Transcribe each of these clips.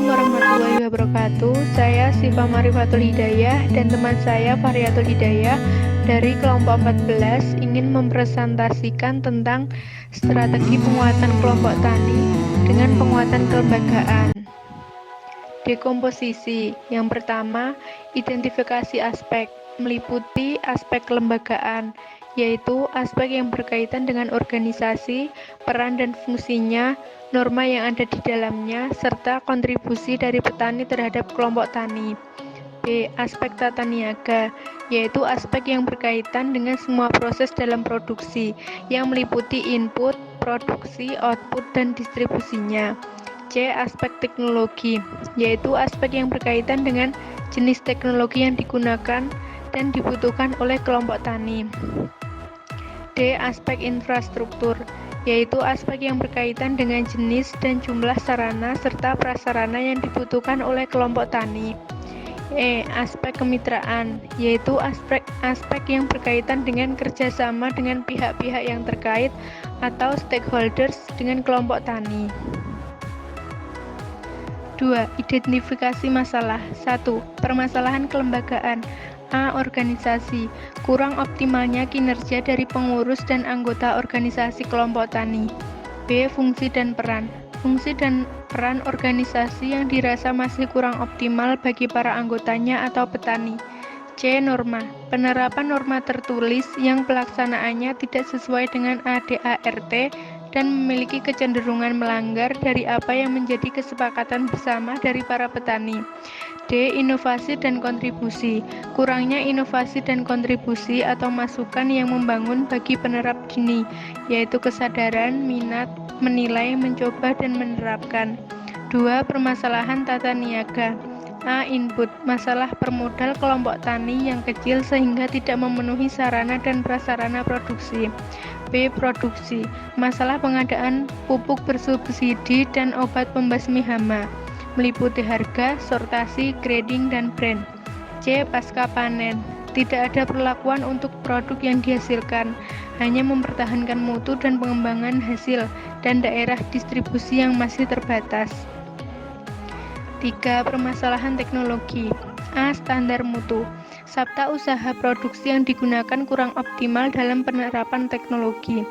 warahmatullahi wabarakatuh. Saya Siva Marifatul Hidayah dan teman saya Fahriyatul Hidayah dari kelompok 14 ingin mempresentasikan tentang strategi penguatan kelompok tani dengan penguatan kelembagaan. Dekomposisi. Yang pertama, identifikasi aspek, meliputi aspek kelembagaan, yaitu aspek yang berkaitan dengan organisasi, peran dan fungsinya, norma yang ada di dalamnya, serta kontribusi dari petani terhadap kelompok tani. B. Aspek tata niaga, yaitu aspek yang berkaitan dengan semua proses dalam produksi, yang meliputi input, produksi, output, dan distribusinya. C. Aspek teknologi, yaitu aspek yang berkaitan dengan jenis teknologi yang digunakan dan dibutuhkan oleh kelompok tani. D. Aspek infrastruktur, yaitu aspek yang berkaitan dengan jenis dan jumlah sarana serta prasarana yang dibutuhkan oleh kelompok tani. E. Aspek kemitraan, yaitu aspek yang berkaitan dengan kerjasama dengan pihak-pihak yang terkait atau stakeholders dengan kelompok tani. 2. Identifikasi masalah. 1. Permasalahan kelembagaan. A. Organisasi. Kurang optimalnya kinerja dari pengurus dan anggota organisasi kelompok tani. B. Fungsi dan peran. Fungsi dan peran organisasi yang dirasa masih kurang optimal bagi para anggotanya atau petani. C. Norma. Penerapan norma tertulis yang pelaksanaannya tidak sesuai dengan ADART dan memiliki kecenderungan melanggar dari apa yang menjadi kesepakatan bersama dari para petani. D. Inovasi dan kontribusi. Kurangnya inovasi dan kontribusi atau masukan yang membangun bagi penerap dini, yaitu kesadaran, minat, menilai, mencoba, dan menerapkan. 2. Permasalahan tata niaga. A. Input. Masalah permodal kelompok tani yang kecil sehingga tidak memenuhi sarana dan prasarana produksi. B. Produksi. Masalah pengadaan pupuk bersubsidi dan obat pembasmi hama, meliputi harga, sortasi, grading, dan brand. C. Pasca panen. Tidak ada perlakuan untuk produk yang dihasilkan, hanya mempertahankan mutu dan pengembangan hasil dan daerah distribusi yang masih terbatas. 3. Permasalahan teknologi. A. Standar mutu. Sabta usaha produksi yang digunakan kurang optimal dalam penerapan teknologi.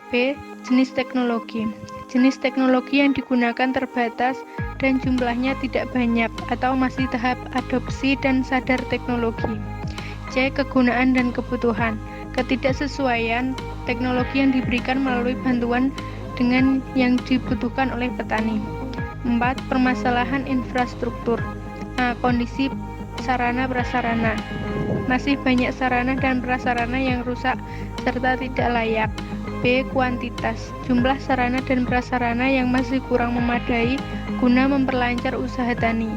B. Jenis teknologi. Jenis teknologi yang digunakan terbatas dan jumlahnya tidak banyak atau masih tahap adopsi dan sadar teknologi. C. Kegunaan dan kebutuhan. Ketidaksesuaian teknologi yang diberikan melalui bantuan dengan yang dibutuhkan oleh petani. 4. Permasalahan infrastruktur. A. Kondisi sarana prasarana. Masih banyak sarana dan prasarana yang rusak serta tidak layak. B. Kuantitas. Jumlah sarana dan prasarana yang masih kurang memadai guna memperlancar usaha tani.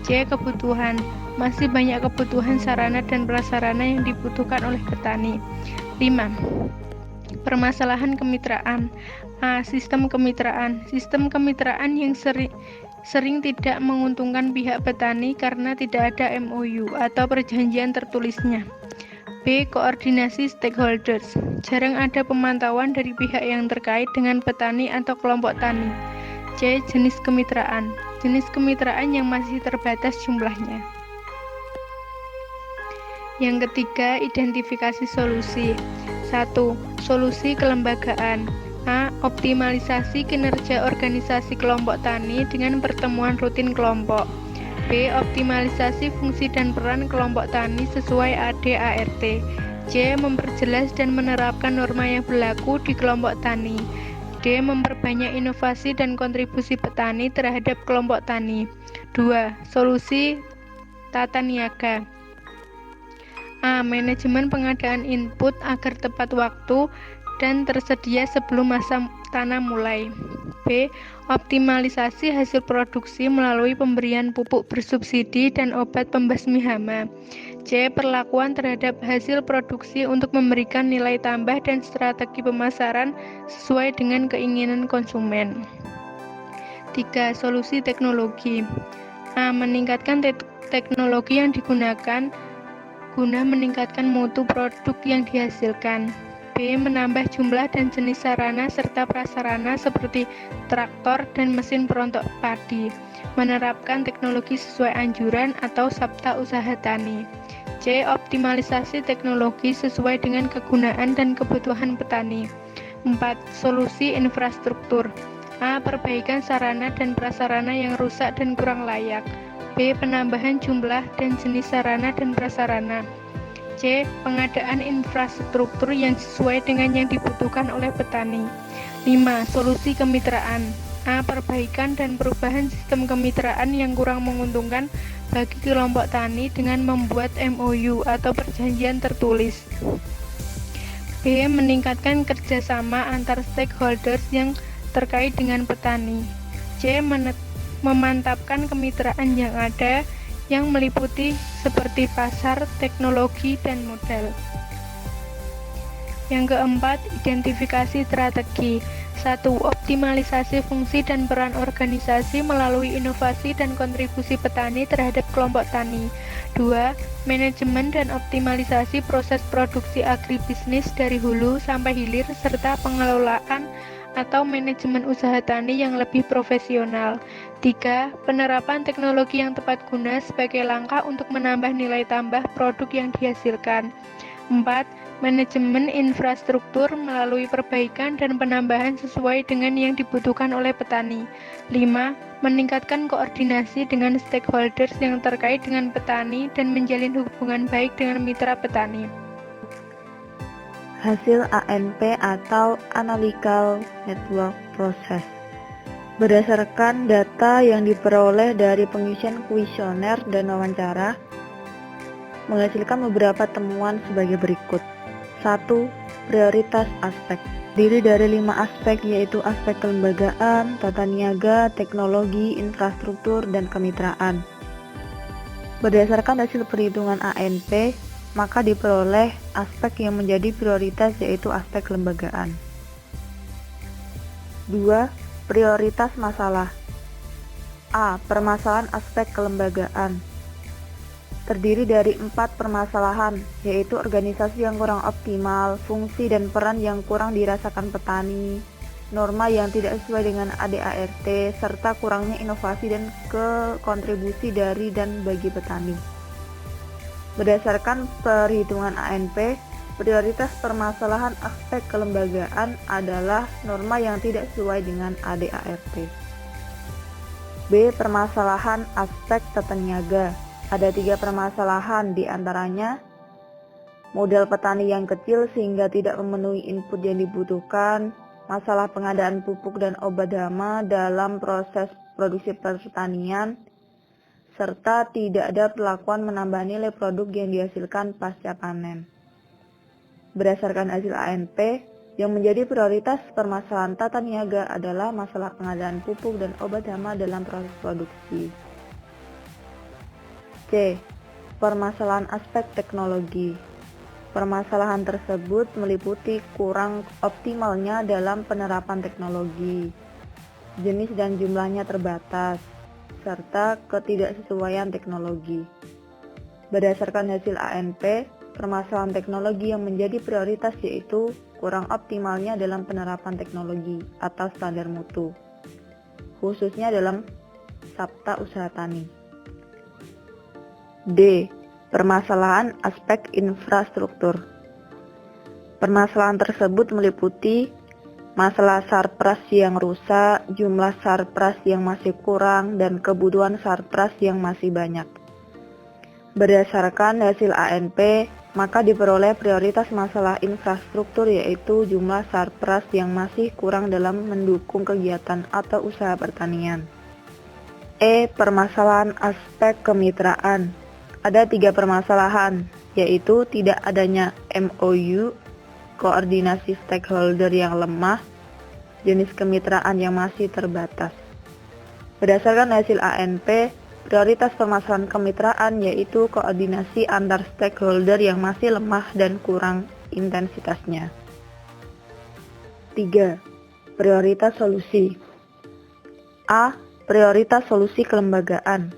C. Kebutuhan. Masih banyak kebutuhan sarana dan prasarana yang dibutuhkan oleh petani. 5. Permasalahan kemitraan. A. Sistem kemitraan. Sistem kemitraan yang sering tidak menguntungkan pihak petani karena tidak ada MOU atau perjanjian tertulisnya. B. Koordinasi stakeholders. Jarang ada pemantauan dari pihak yang terkait dengan petani atau kelompok tani. C. Jenis kemitraan. Jenis kemitraan yang masih terbatas jumlahnya. Yang ketiga, identifikasi solusi. 1. Solusi kelembagaan. A. Optimalisasi kinerja organisasi kelompok tani dengan pertemuan rutin kelompok. B. Optimalisasi fungsi dan peran kelompok tani sesuai ADART. C. Memperjelas dan menerapkan norma yang berlaku di kelompok tani. D. Memperbanyak inovasi dan kontribusi petani terhadap kelompok tani. 2. Solusi tata niaga. A. Manajemen pengadaan input agar tepat waktu dan tersedia sebelum masa tanam mulai. B. Optimalisasi hasil produksi melalui pemberian pupuk bersubsidi dan obat pembasmi hama. C. Perlakuan terhadap hasil produksi untuk memberikan nilai tambah dan strategi pemasaran sesuai dengan keinginan konsumen. 3. Solusi teknologi. A. Meningkatkan teknologi yang digunakan guna meningkatkan mutu produk yang dihasilkan. B. B. Menambah jumlah dan jenis sarana serta prasarana seperti traktor dan mesin perontok padi. Menerapkan teknologi sesuai anjuran atau sabta usaha tani. C. Optimalisasi teknologi sesuai dengan kegunaan dan kebutuhan petani. 4. Solusi infrastruktur. A. Perbaikan sarana dan prasarana yang rusak dan kurang layak. B. Penambahan jumlah dan jenis sarana dan prasarana. C. Pengadaan infrastruktur yang sesuai dengan yang dibutuhkan oleh petani. 5. Solusi kemitraan. A. Perbaikan dan perubahan sistem kemitraan yang kurang menguntungkan bagi kelompok tani dengan membuat MOU atau perjanjian tertulis. B. Meningkatkan kerjasama antar stakeholders yang terkait dengan petani. C. Memantapkan kemitraan yang ada yang meliputi seperti pasar, teknologi, dan modal. Yang keempat, identifikasi strategi. 1. Optimalisasi fungsi dan peran organisasi melalui inovasi dan kontribusi petani terhadap kelompok tani. 2. Manajemen dan optimalisasi proses produksi agribisnis dari hulu sampai hilir serta pengelolaan atau manajemen usaha tani yang lebih profesional. 3. Penerapan teknologi yang tepat guna sebagai langkah untuk menambah nilai tambah produk yang dihasilkan. 4. Manajemen infrastruktur melalui perbaikan dan penambahan sesuai dengan yang dibutuhkan oleh petani. 5. Meningkatkan koordinasi dengan stakeholders yang terkait dengan petani dan menjalin hubungan baik dengan mitra petani. Hasil ANP atau Analytical Network Process. Berdasarkan data yang diperoleh dari pengisian kuesioner dan wawancara, menghasilkan beberapa temuan sebagai berikut. 1. Prioritas aspek. Terdiri dari 5 aspek, yaitu aspek kelembagaan, tata niaga, teknologi, infrastruktur, dan kemitraan. Berdasarkan hasil perhitungan ANP, maka diperoleh aspek yang menjadi prioritas, yaitu aspek kelembagaan. 2. Prioritas masalah. A. Permasalahan aspek kelembagaan. Terdiri dari 4 permasalahan, yaitu organisasi yang kurang optimal, fungsi dan peran yang kurang dirasakan petani, norma yang tidak sesuai dengan ADART, serta kurangnya inovasi dan kontribusi dari dan bagi petani. Berdasarkan perhitungan ANP, prioritas permasalahan aspek kelembagaan adalah norma yang tidak sesuai dengan ADART. B. Permasalahan aspek tata niaga. Ada 3 permasalahan, di antaranya modal petani yang kecil sehingga tidak memenuhi input yang dibutuhkan, masalah pengadaan pupuk dan obat hama dalam proses produksi pertanian, serta tidak ada perlakuan menambah nilai produk yang dihasilkan pasca panen. Berdasarkan hasil ANP, yang menjadi prioritas permasalahan tata niaga adalah masalah pengadaan pupuk dan obat hama dalam proses produksi. C. Permasalahan aspek teknologi. Permasalahan tersebut meliputi kurang optimalnya dalam penerapan teknologi, jenis dan jumlahnya terbatas, serta ketidaksesuaian teknologi. Berdasarkan hasil ANP, permasalahan teknologi yang menjadi prioritas yaitu kurang optimalnya dalam penerapan teknologi atau standar mutu, khususnya dalam sabta usaha tani. D. Permasalahan aspek infrastruktur. Permasalahan tersebut meliputi masalah sarpras yang rusak, jumlah sarpras yang masih kurang, dan kebutuhan sarpras yang masih banyak. Berdasarkan hasil ANP, maka diperoleh prioritas masalah infrastruktur yaitu jumlah sarpras yang masih kurang dalam mendukung kegiatan atau usaha pertanian. E. Permasalahan aspek kemitraan. Ada 3 permasalahan, yaitu tidak adanya MOU, koordinasi stakeholder yang lemah, jenis kemitraan yang masih terbatas. Berdasarkan hasil ANP, prioritas permasalahan kemitraan yaitu koordinasi antar stakeholder yang masih lemah dan kurang intensitasnya. 3. Prioritas solusi. A. Prioritas solusi kelembagaan.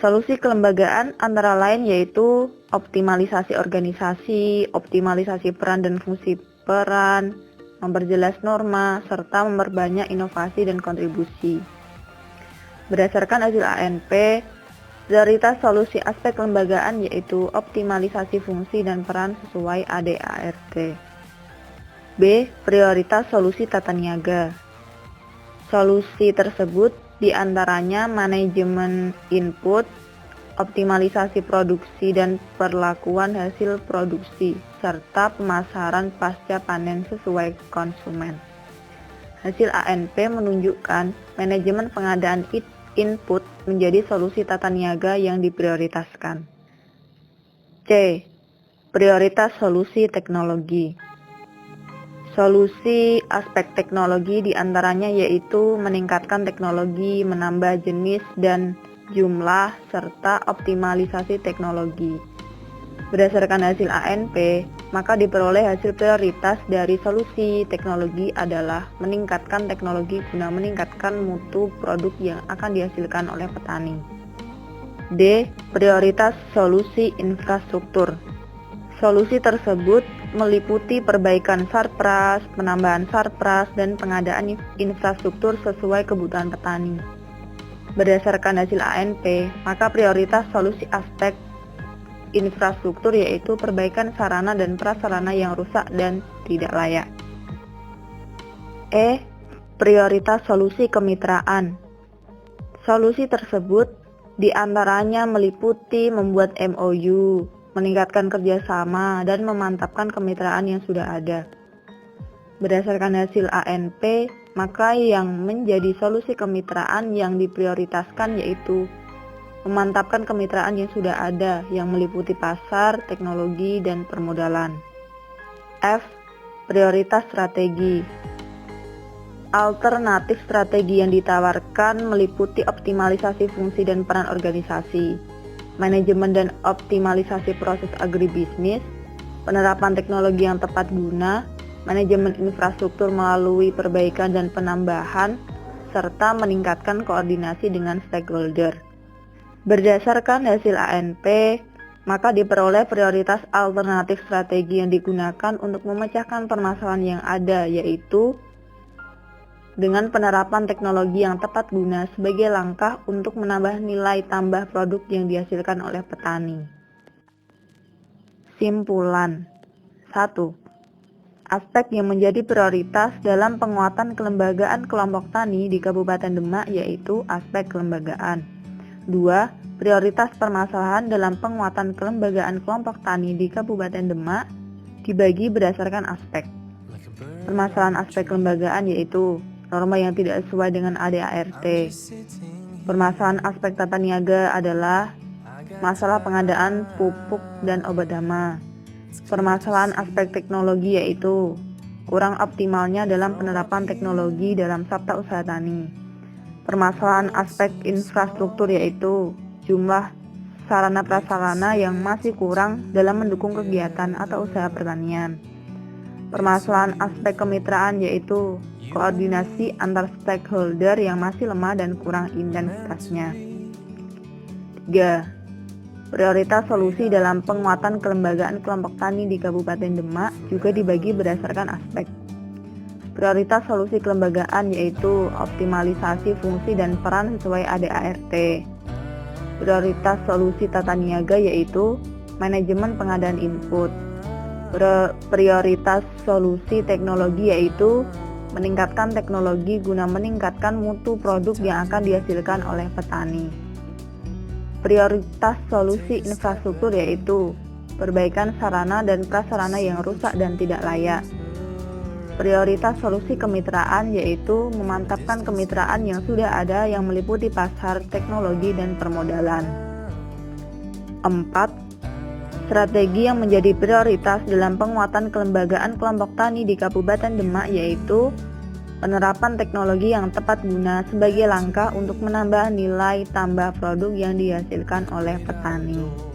Solusi kelembagaan antara lain yaitu optimalisasi organisasi, optimalisasi peran dan fungsi peran, memperjelas norma, serta memperbanyak inovasi dan kontribusi. Berdasarkan hasil ANP, prioritas solusi aspek kelembagaan yaitu optimalisasi fungsi dan peran sesuai ADART. B. Prioritas solusi tata niaga. Solusi tersebut diantaranya manajemen input, optimalisasi produksi dan perlakuan hasil produksi, serta pemasaran pasca panen sesuai konsumen. Hasil ANP menunjukkan manajemen pengadaan input menjadi solusi tata niaga yang diprioritaskan. C. Prioritas solusi teknologi. Solusi aspek teknologi diantaranya yaitu meningkatkan teknologi, menambah jenis dan jumlah, serta optimalisasi teknologi. Berdasarkan hasil ANP, maka diperoleh hasil prioritas dari solusi teknologi adalah meningkatkan teknologi guna meningkatkan mutu produk yang akan dihasilkan oleh petani. D. Prioritas solusi infrastruktur. Solusi tersebut meliputi perbaikan sarpras, penambahan sarpras, dan pengadaan infrastruktur sesuai kebutuhan petani. Berdasarkan hasil ANP, maka prioritas solusi aspek infrastruktur yaitu perbaikan sarana dan prasarana yang rusak dan tidak layak. E. Prioritas solusi kemitraan. Solusi tersebut diantaranya meliputi membuat MOU, meningkatkan kerjasama, dan memantapkan kemitraan yang sudah ada. Berdasarkan hasil ANP, maka yang menjadi solusi kemitraan yang diprioritaskan yaitu memantapkan kemitraan yang sudah ada yang meliputi pasar, teknologi, dan permodalan. F. Prioritas strategi. Alternatif strategi yang ditawarkan meliputi optimalisasi fungsi dan peran organisasi, manajemen dan optimalisasi proses agribisnis, penerapan teknologi yang tepat guna, manajemen infrastruktur melalui perbaikan dan penambahan, serta meningkatkan koordinasi dengan stakeholder. Berdasarkan hasil ANP, maka diperoleh prioritas alternatif strategi yang digunakan untuk memecahkan permasalahan yang ada, yaitu dengan penerapan teknologi yang tepat guna sebagai langkah untuk menambah nilai tambah produk yang dihasilkan oleh petani. Simpulan 1. Aspek yang menjadi prioritas dalam penguatan kelembagaan kelompok tani di Kabupaten Demak yaitu aspek kelembagaan. 2. Prioritas permasalahan dalam penguatan kelembagaan kelompok tani di Kabupaten Demak dibagi berdasarkan aspek. Permasalahan aspek kelembagaan yaitu norma yang tidak sesuai dengan ADART. Permasalahan aspek tata niaga adalah masalah pengadaan pupuk dan obat hama. Permasalahan aspek teknologi yaitu kurang optimalnya dalam penerapan teknologi dalam sabta usaha tani. Permasalahan aspek infrastruktur yaitu jumlah sarana prasarana yang masih kurang dalam mendukung kegiatan atau usaha pertanian. Permasalahan aspek kemitraan yaitu koordinasi antar stakeholder yang masih lemah dan kurang intensitasnya. 3. Prioritas solusi dalam penguatan kelembagaan kelompok tani di Kabupaten Demak juga dibagi berdasarkan aspek. Prioritas solusi kelembagaan yaitu optimalisasi fungsi dan peran sesuai ADART. Prioritas solusi tata niaga yaitu manajemen pengadaan input. Prioritas solusi teknologi yaitu meningkatkan teknologi guna meningkatkan mutu produk yang akan dihasilkan oleh petani. Prioritas solusi infrastruktur yaitu perbaikan sarana dan prasarana yang rusak dan tidak layak. Prioritas solusi kemitraan yaitu memantapkan kemitraan yang sudah ada yang meliputi pasar, teknologi, dan permodalan. 4. Strategi yang menjadi prioritas dalam penguatan kelembagaan kelompok tani di Kabupaten Demak yaitu penerapan teknologi yang tepat guna sebagai langkah untuk menambah nilai tambah produk yang dihasilkan oleh petani.